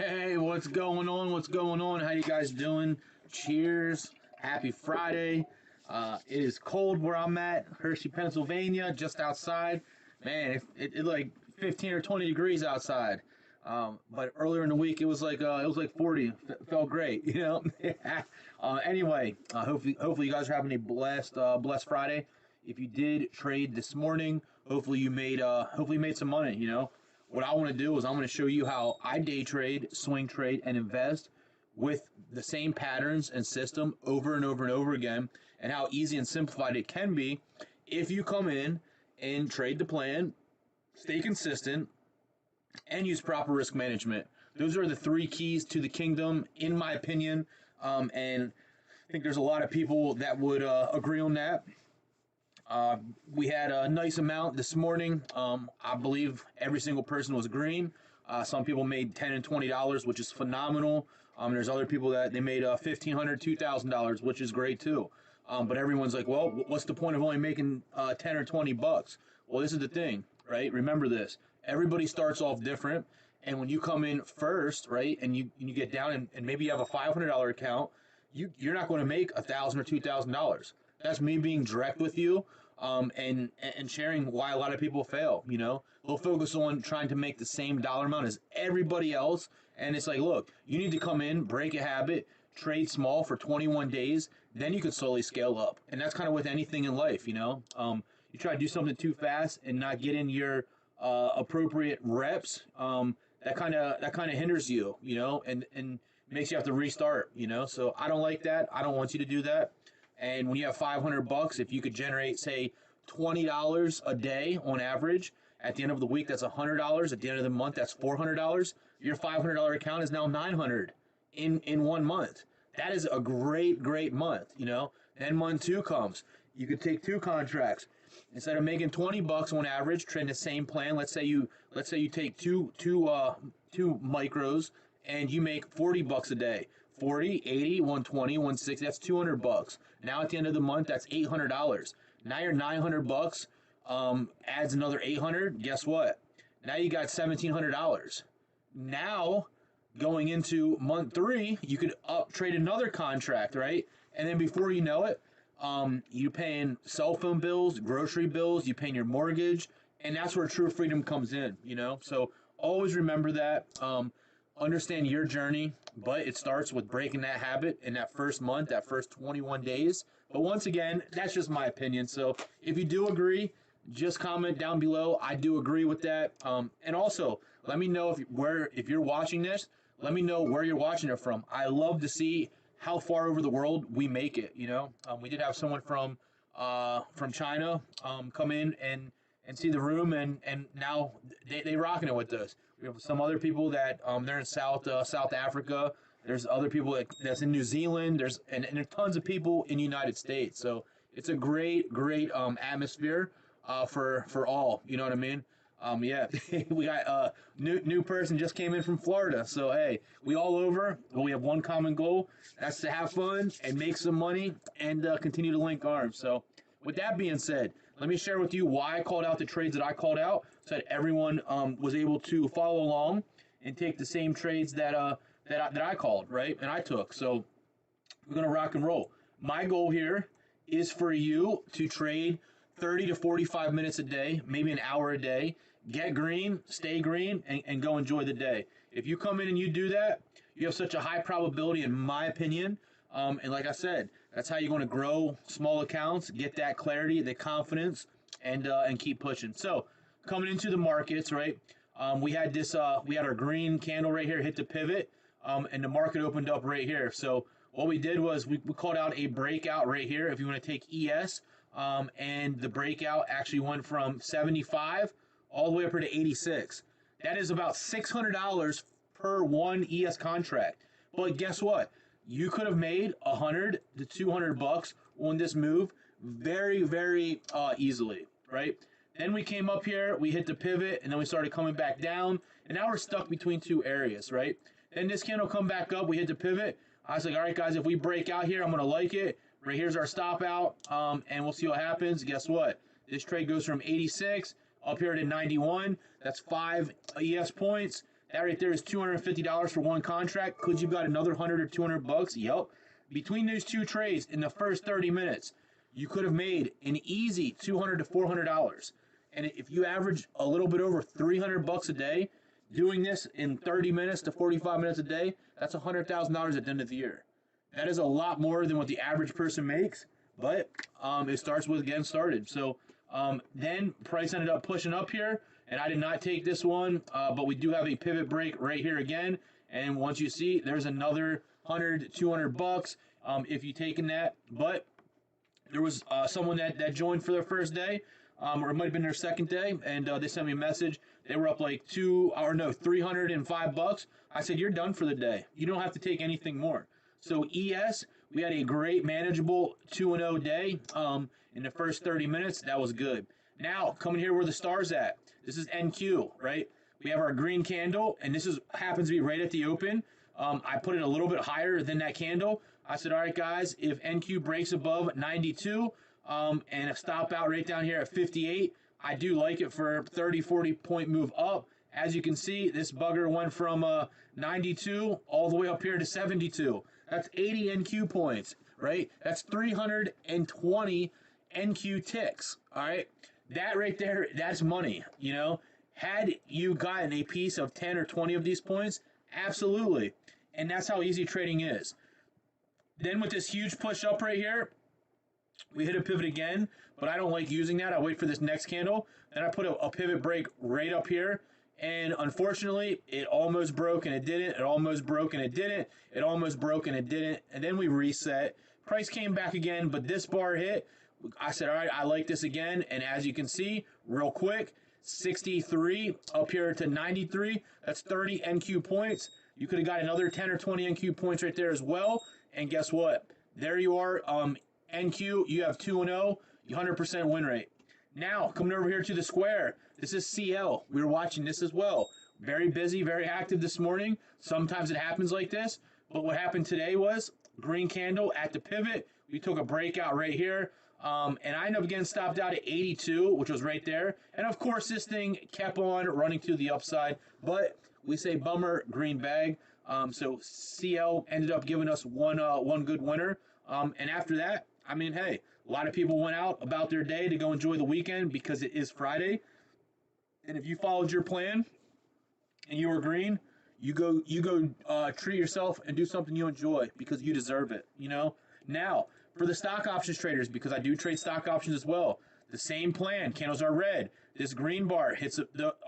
Hey, what's going on? What's going on? How you guys doing? Cheers. Happy Friday. It is cold where I'm at, Hershey, Pennsylvania, just outside. Man, it like 15 or 20 degrees outside. But earlier in the week it was like 40. Felt great, you know. Anyway, hopefully you guys are having a blessed Friday. If you did trade this morning, hopefully you made some money, you know. What I want to do is I'm going to show you how I day trade, swing trade, and invest with the same patterns and system over and over and over again, and how easy and simplified it can be if you come in and trade the plan, stay consistent, and use proper risk management. Those are the three keys to the kingdom, in my opinion. And I think there's a lot of people that would agree on that. We had a nice amount this morning. I believe every single person was green. Some people made $10 and $20, which is phenomenal. There's other people that they made $1,500, $2,000, which is great too. But everyone's like, well, what's the point of only making 10 or $20? Well, this is the thing, right? Remember this: everybody starts off different, and when you come in first, right, and you get down and maybe you have a $500 account, you're not going to make $1,000 or $2,000. That's me being direct with you, and sharing why a lot of people fail. You know, they'll focus on trying to make the same dollar amount as everybody else, and it's like, look, you need to come in, break a habit, trade small for 21 days, then you can slowly scale up. And that's kind of with anything in life. You know, you try to do something too fast and not get in your appropriate reps. That kind of hinders you. You know, and makes you have to restart. You know, so I don't like that. I don't want you to do that. And when you have $500, if you could generate, say, $20 a day on average, at the end of the week, that's $100. At the end of the month, that's $400. Your $500 account is now $900 in 1 month. That is a great month, you know. Then month two comes. You could take two contracts. Instead of making $20 on average, trade the same plan. Let's say you take two micros and you make $40 a day. 40, 80, 120, 160, that's $200. Now at the end of the month, that's $800. Now your $900 adds another 800. Guess what? Now you got $1,700. Now going into month three, you could up trade another contract, right? And then before you know it, you paying cell phone bills, grocery bills, you paying your mortgage, and that's where true freedom comes in, you know? So always remember that. Understand your journey, but it starts with breaking that habit in that first month, that first 21 days. But once again, that's just my opinion. So if you do agree, just comment down below. I do agree with that. And also, let me know if you're watching this. Let me know where you're watching it from. I love to see how far over the world we make it. You know, we did have someone from China come in and see the room, and now they rocking it with us. We have some other people that they're in South Africa. There's other people that's in New Zealand. And there's tons of people in the United States. So it's a great atmosphere for all. You know what I mean? Yeah, we got a new person just came in from Florida. So hey, we all over, but we have one common goal. That's to have fun and make some money and continue to link arms. So with that being said, let me share with you why I called out the trades that I called out, so that everyone was able to follow along and take the same trades that I called, right, and I took. So we're gonna rock and roll. My goal here is for you to trade 30 to 45 minutes a day, maybe an hour a day. Get green, stay green, and go enjoy the day. If you come in and you do that, you have such a high probability, in my opinion. And like I said, that's how you're going to grow small accounts, get that clarity, the confidence, and keep pushing. So coming into the markets, right? We had our green candle right here hit the pivot, and the market opened up right here. So what we did was we called out a breakout right here. If you want to take ES, and the breakout actually went from 75 all the way up here to 86. That is about $600 per one ES contract. But guess what? You could have made $100 to $200 on this move very easily, right? Then we came up here, we hit the pivot, and then we started coming back down, and now we're stuck between two areas, right? Then this candle come back up, we hit the pivot. I was like, all right, guys, if we break out here, I'm going to like it. Right here's our stop out, and we'll see what happens. Guess what? This trade goes from 86 up here to 91. That's 5 ES points. That right there is $250 for one contract. Could you got another 100 or 200 bucks? Yep. Between those two trades in the first 30 minutes, you could have made an easy $200 to $400. And if you average a little bit over 300 bucks a day, doing this in 30 minutes to 45 minutes a day, that's $100,000 at the end of the year. That is a lot more than what the average person makes, but it starts with getting started. So then price ended up pushing up here, and I did not take this one, but we do have a pivot break right here again. And once you see, there's another 100, 200 bucks if you taken that. But there was someone that joined for their first day, or it might have been their second day, and they sent me a message. They were up like 305 bucks. I said, you're done for the day. You don't have to take anything more. So ES, we had a great manageable 2-0 day in the first 30 minutes. That was good. Now, coming here where the star's at. This is NQ, right? We have our green candle, and this happens to be right at the open. I put it a little bit higher than that candle. I said, all right, guys, if NQ breaks above 92 and a stop out right down here at 58, I do like it for a 30, 40 point move up. As you can see, this bugger went from 92 all the way up here to 72. That's 80 NQ points, right? That's 320 NQ ticks, all right? That right there, that's money, you know? Had you gotten a piece of 10 or 20 of these points, absolutely. And that's how easy trading is. Then with this huge push up right here, we hit a pivot again, but I don't like using that. I wait for this next candle. Then I put a pivot break right up here. And unfortunately, it almost broke and it didn't. It almost broke and it didn't. It almost broke and it didn't. And then we reset. Price came back again, but this bar hit. I said, all right, I like this again. And as you can see, real quick, 63 up here to 93. That's 30 NQ points. You could have got another 10 or 20 NQ points right there as well. And guess what? There you are. NQ, you have 2-0, 100% win rate. Now, coming over here to the square, this is CL. We were watching this as well. Very busy, very active this morning. Sometimes it happens like this. But what happened today was green candle at the pivot. We took a breakout right here. And I ended up getting stopped out at 82, which was right there. And, of course, this thing kept on running to the upside. But we say bummer, green bag. So CL ended up giving us one good winner. And after that, I mean, hey, a lot of people went out about their day to go enjoy the weekend because it is Friday. And if you followed your plan and you were green, you go treat yourself and do something you enjoy because you deserve it, you know? Now, for the stock options traders, because I do trade stock options as well, the same plan. Candles are red. This green bar hits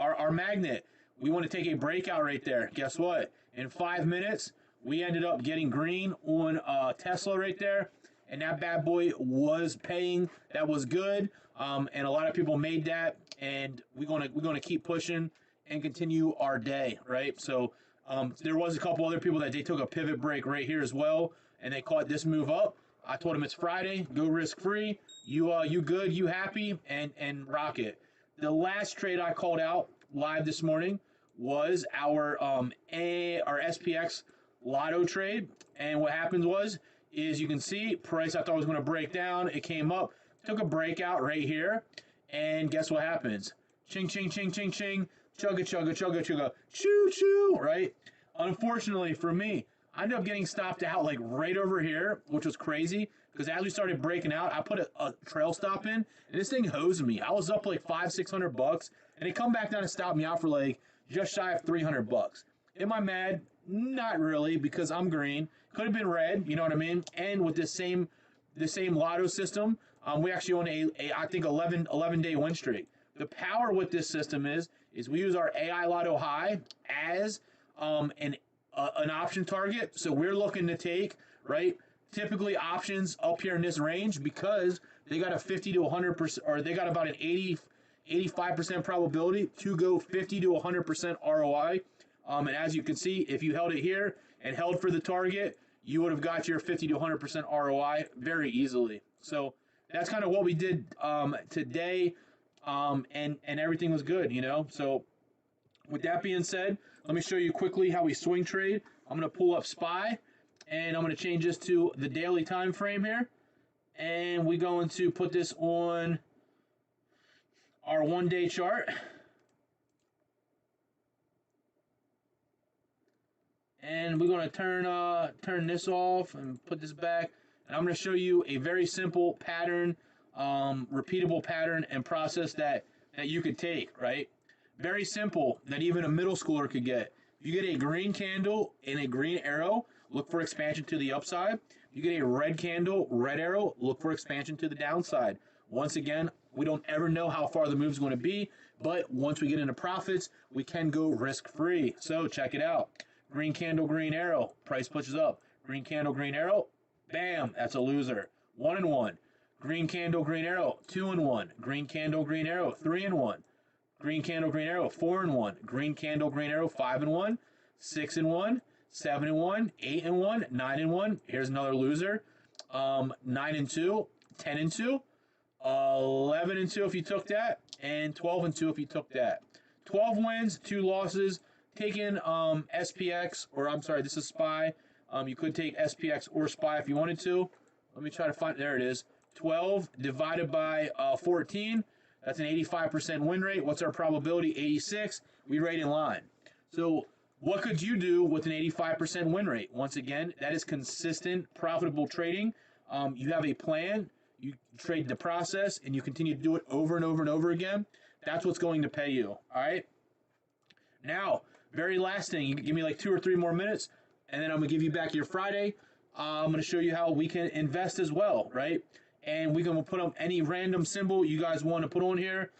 our magnet. We want to take a breakout right there. Guess what? In 5 minutes, we ended up getting green on Tesla right there. And that bad boy was paying. That was good. And a lot of people made that. And we're gonna keep pushing and continue our day, right? So there was a couple other people that they took a pivot break right here as well, and they caught this move up. I told them it's Friday, go risk free. You good, you happy, and rock it. The last trade I called out live this morning was our SPX Lotto trade. And what happened is you can see price I thought was going to break down. It came up, took a breakout right here, and guess what happens? Ching, ching, ching, ching, ching, chugga, chugga, chugga, chugga, choo, choo, right? Unfortunately for me, I ended up getting stopped out like right over here, which was crazy because as we started breaking out, I put a trail stop in, and this thing hosed me. I was up like $500-600, and it come back down and stopped me out for like just shy of $300. Am I mad? Not really, because I'm green. Could have been red, you know what I mean? And with the same lotto system, we actually own a I think 11-day win streak. The power with this system is we use our AI Lotto High as an option target. So we're looking to take, right, typically options up here in this range because they got a 50 to 100%, or they got about an 85% probability to go 50 to 100% ROI. And as you can see, if you held it here and held for the target, you would have got your 50 to 100% ROI very easily. So that's kind of what we did today, and everything was good, you know. So with that being said, let me show you quickly how we swing trade. I'm going to pull up SPY, and I'm going to change this to the daily time frame here. And we're going to put this on our 1-day chart. And we're going to turn this off and put this back. And I'm going to show you a very simple pattern, repeatable pattern and process that you could take, right? Very simple that even a middle schooler could get. If you get a green candle and a green arrow, look for expansion to the upside. If you get a red candle, red arrow, look for expansion to the downside. Once again, we don't ever know how far the move is going to be, but once we get into profits, we can go risk-free. So check it out. Green candle, green arrow, price pushes up. Green candle, green arrow, bam, that's a loser. 1 and 1. Green candle, green arrow, 2 and 1. Green candle, green arrow, 3 and 1. Green candle, green arrow, 4 and 1. Green candle, green arrow, 5 and 1. 6 and 1. 7 and 1. 8 and 1. 9 and 1. Here's another loser. 9 and 2. 10 and 2. 11 and 2 if you took that. And 12 and 2 if you took that. 12 wins, 2 losses. Taking SPX, or I'm sorry, this is SPY. You could take SPX or SPY if you wanted to. Let me try to find, there it is. 12 divided by 14. That's an 85% win rate. What's our probability? 86. We rate in line. So what could you do with an 85% win rate? Once again, that is consistent, profitable trading. You have a plan. You trade the process, and you continue to do it over and over and over again. That's what's going to pay you. All right? Now, very last thing. You can give me like 2 or 3 more minutes, and then I'm going to give you back your Friday. I'm going to show you how we can invest as well, right? And we're going to put up any random symbol you guys want to put on here.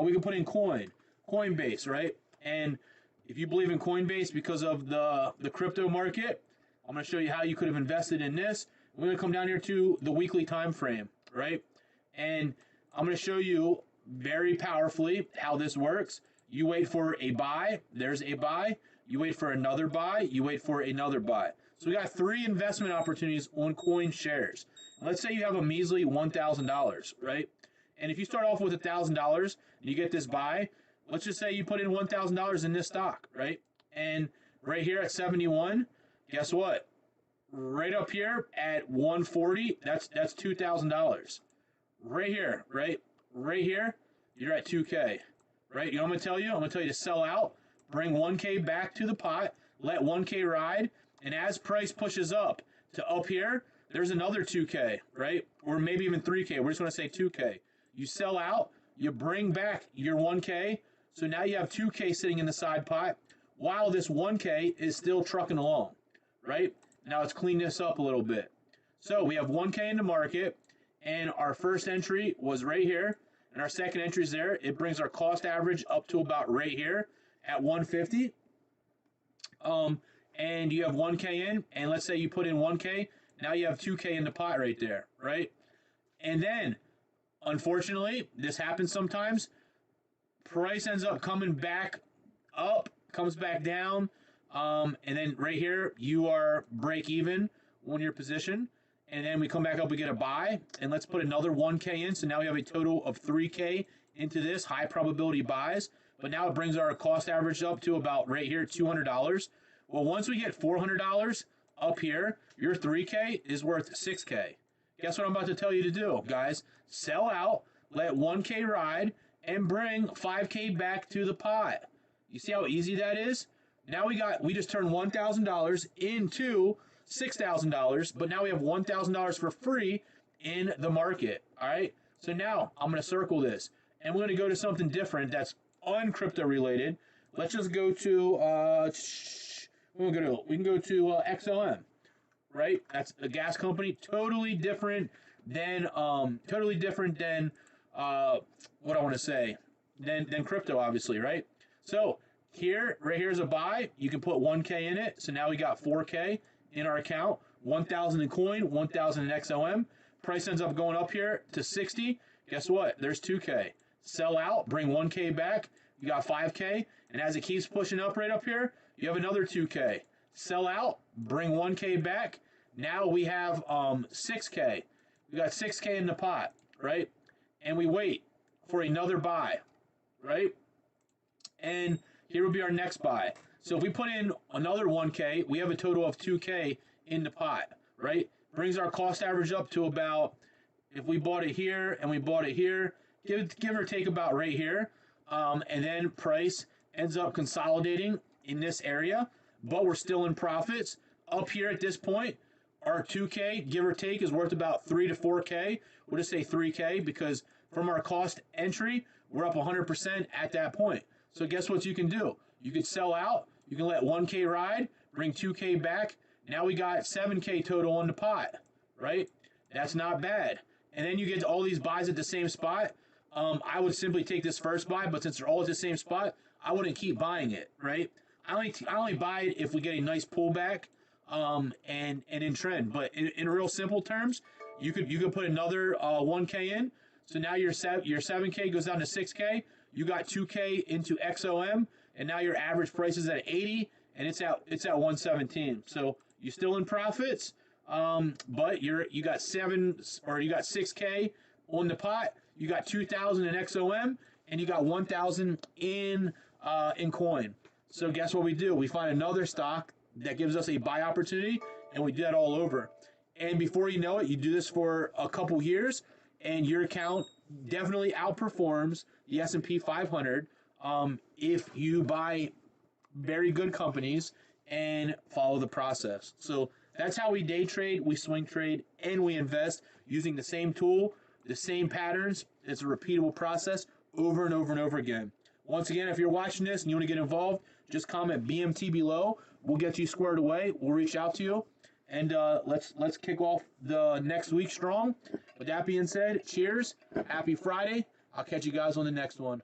We can put in Coinbase, right? And if you believe in Coinbase because of the crypto market, I'm going to show you how you could have invested in this. We're going to come down here to the weekly time frame, right? And I'm going to show you very powerfully how this works. You wait for a buy. There's a buy. You wait for another buy. You wait for another buy. So we got 3 investment opportunities on coin shares. Let's say you have a measly $1,000, right? And if you start off with $1,000 and you get this buy, let's just say you put in $1,000 in this stock, right? And right here at 71, guess what? Right up here at 140, that's $2,000. Right here, right? Right here, you're at 2K, right? You know what I'm going to tell you? I'm going to tell you to sell out, bring 1K back to the pot, let 1K ride, and as price pushes up to up here, there's another 2K, right? Or maybe even 3K. We're just going to say 2K. You sell out, you bring back your 1K, so now you have 2K sitting in the side pot while this 1K is still trucking along, right? Now let's clean this up a little bit. So we have 1K in the market, and our first entry was right here, and our second entry is there. It brings our cost average up to about right here at 150. And you have 1K in, and let's say you put in 1K, now you have 2K in the pot right there, right? And then, unfortunately, this happens sometimes. Price ends up coming back up, comes back down, and then right here, you are break even on your position. And then we come back up, we get a buy, and let's put another 1K in. So now we have a total of 3K into this, high probability buys. But now it brings our cost average up to about right here, $200. Well, once we get $400 up here, your 3K is worth 6K. Guess what I'm about to tell you to do, guys? Sell out, let 1K ride, and bring 5K back to the pot. You see how easy that is? Now we just turned $1,000 into $6,000, but now we have $1,000 for free in the market. All right. So now I'm going to circle this, and we're going to go to something different that's uncrypto related. Let's just go to we can go to XLM, right? That's a gas company, totally different than what I want to say than crypto, obviously, right? So right here's a buy. You can put 1K in it. So now we got 4K in our account, 1,000 in coin, 1,000 in XOM. Price ends up going up here to 60. Guess what? There's 2K. Sell out, bring 1K back. You got 5K. And as it keeps pushing up right up here, you have another 2K. Sell out, bring 1K back. Now we have 6K. We got 6K in the pot, right? And we wait for another buy, right? And here will be our next buy. So if we put in another 1K, we have a total of 2K in the pot, right? Brings our cost average up to about, if we bought it here and we bought it here, give or take about right here. And then price ends up consolidating in this area. but we're still in profits. Up here at this point, our 2K, give or take, is worth about 3 to 4K. We'll just say 3K because from our cost entry, we're up 100% at that point. So guess what you can do? You can sell out. You can let 1K ride, bring 2K back. Now we got 7K total in the pot, right? That's not bad. And then you get all these buys at the same spot. I would simply take this first buy, but since they're all at the same spot, I wouldn't keep buying it, right? I only buy it if we get a nice pullback, and in trend. But in real simple terms, you could put another 1K in. So now your 7K goes down to 6K. You got 2K into XOM, and now your average price is at 80, and it's at 117. So you're still in profits, but you got 6K on the pot. You got 2,000 in XOM, and you got 1,000 in coin. So guess what we do? We find another stock that gives us a buy opportunity, and we do that all over. And before you know it, you do this for a couple years, and your account definitely outperforms the S&P 500 if you buy very good companies and follow the process. So that's how we day trade, we swing trade, and we invest using the same tool, the same patterns. It's a repeatable process over and over and over again. Once again, if you're watching this and you want to get involved, just comment BMT below. We'll get you squared away. We'll reach out to you, and let's kick off the next week strong. With that being said, cheers. Happy Friday. I'll catch you guys on the next one.